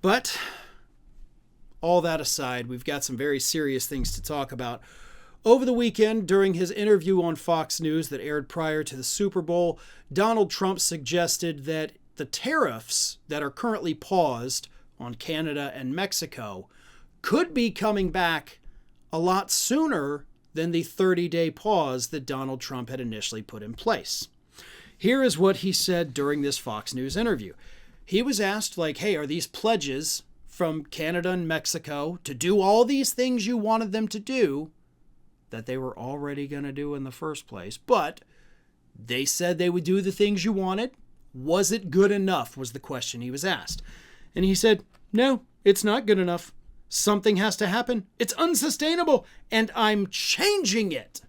But all that aside, we've got some very serious things to talk about. Over the weekend, during his interview on Fox News that aired prior to the Super Bowl, Donald Trump suggested that the tariffs that are currently paused on Canada and Mexico could be coming back a lot sooner than the 30-day pause that Donald Trump had initially put in place. Here is what he said during this Fox News interview. He was asked, hey, are these pledges from Canada and Mexico to do all these things you wanted them to do that they were already going to do in the first place, but they said they would do the things you wanted? Was it good enough, was the question he was asked. And he said, no, it's not good enough. Something has to happen. It's unsustainable, and I'm changing it.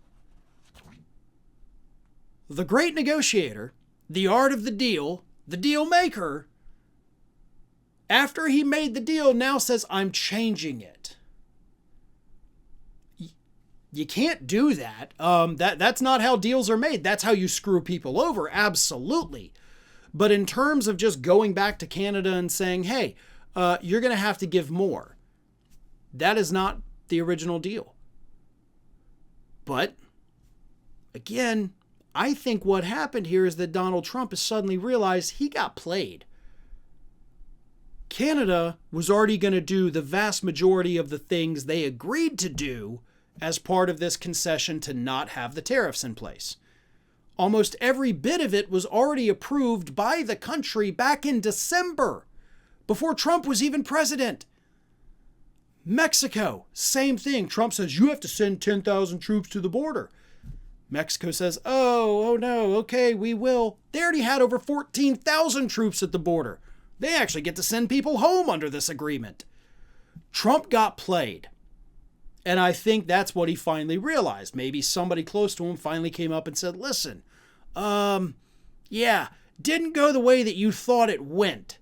The great negotiator, the art of the deal maker, after he made the deal, now says, I'm changing it. You can't do that. That's not how deals are made. That's how you screw people over, absolutely. But in terms of just going back to Canada and saying, hey, you're going to have to give more, that is not the original deal. But, again, I think what happened here is that Donald Trump has suddenly realized he got played. Canada was already going to do the vast majority of the things they agreed to do as part of this concession to not have the tariffs in place. Almost every bit of it was already approved by the country back in December, before Trump was even president. Mexico, same thing. Trump says, you have to send 10,000 troops to the border. Mexico says, oh no, okay, we will. They already had over 14,000 troops at the border. They actually get to send people home under this agreement. Trump got played. And I think that's what he finally realized. Maybe somebody close to him finally came up and said, listen, didn't go the way that you thought it went.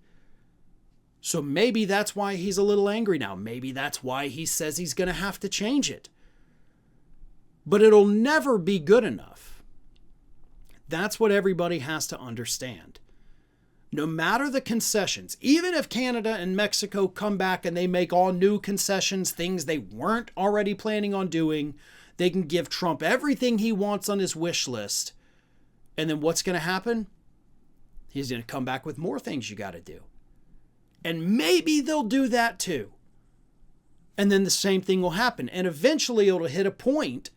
So maybe that's why he's a little angry now. Maybe that's why he says he's going to have to change it. But it'll never be good enough. That's what everybody has to understand. No matter the concessions, even if Canada and Mexico come back and they make all new concessions, things they weren't already planning on doing, they can give Trump everything he wants on his wish list. And then what's going to happen? He's going to come back with more things you got to do. And maybe they'll do that too. And then the same thing will happen. And eventually it'll hit a point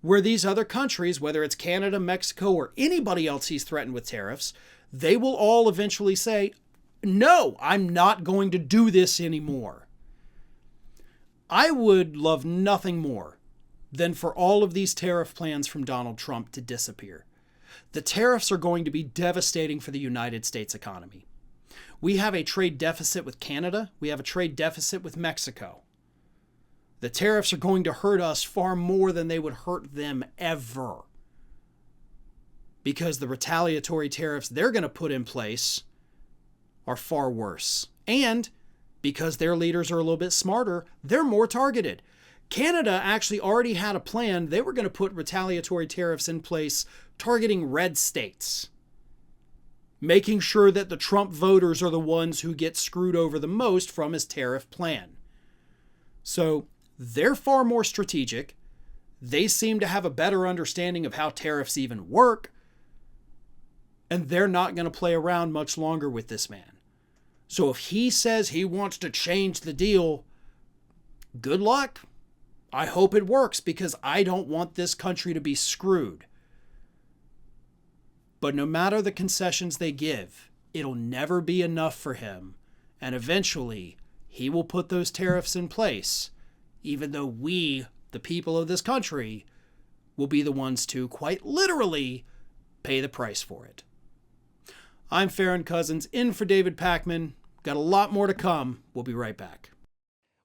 where these other countries, whether it's Canada, Mexico, or anybody else he's threatened with tariffs, they will all eventually say, no, I'm not going to do this anymore. I would love nothing more than for all of these tariff plans from Donald Trump to disappear. The tariffs are going to be devastating for the United States economy. We have a trade deficit with Canada. We have a trade deficit with Mexico. The tariffs are going to hurt us far more than they would hurt them ever. Because the retaliatory tariffs they're going to put in place are far worse. And because their leaders are a little bit smarter, they're more targeted. Canada actually already had a plan. They were going to put retaliatory tariffs in place targeting red states, making sure that the Trump voters are the ones who get screwed over the most from his tariff plan. So they're far more strategic. They seem to have a better understanding of how tariffs even work. And they're not going to play around much longer with this man. So if he says he wants to change the deal, good luck. I hope it works because I don't want this country to be screwed. But no matter the concessions they give, it'll never be enough for him. And eventually, he will put those tariffs in place, even though we, the people of this country, will be the ones to, quite literally, pay the price for it. I'm Farron Cousins, in for David Pakman. Got a lot more to come. We'll be right back.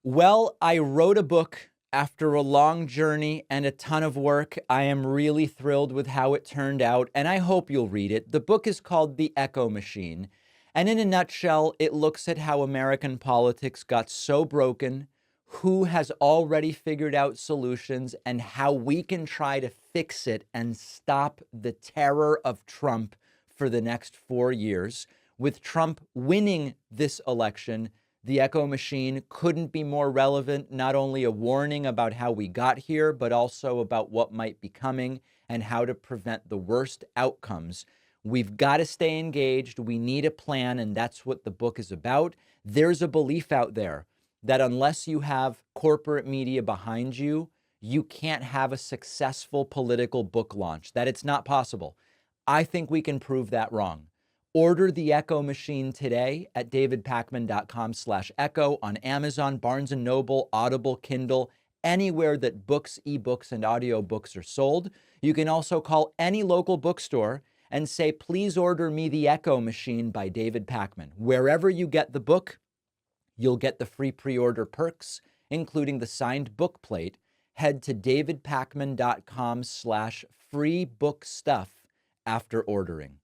Well, I wrote a book after a long journey and a ton of work. I am really thrilled with how it turned out, and I hope you'll read it. The book is called The Echo Machine, and in a nutshell, it looks at how American politics got so broken, who has already figured out solutions, and how we can try to fix it and stop the terror of Trump for the next 4 years. With Trump winning this election, the Echo Machine couldn't be more relevant, not only a warning about how we got here, but also about what might be coming and how to prevent the worst outcomes. We've got to stay engaged. We need a plan, and that's what the book is about. There's a belief out there that unless you have corporate media behind you, you can't have a successful political book launch, that it's not possible. I think we can prove that wrong. Order the Echo Machine today at davidpakman.com/echo on Amazon, Barnes & Noble, Audible, Kindle, anywhere that books, ebooks, and audiobooks are sold. You can also call any local bookstore and say, please order me The Echo Machine by David Pakman. Wherever you get the book, you'll get the free pre-order perks, including the signed book plate. Head to davidpakman.com/free book stuff after ordering.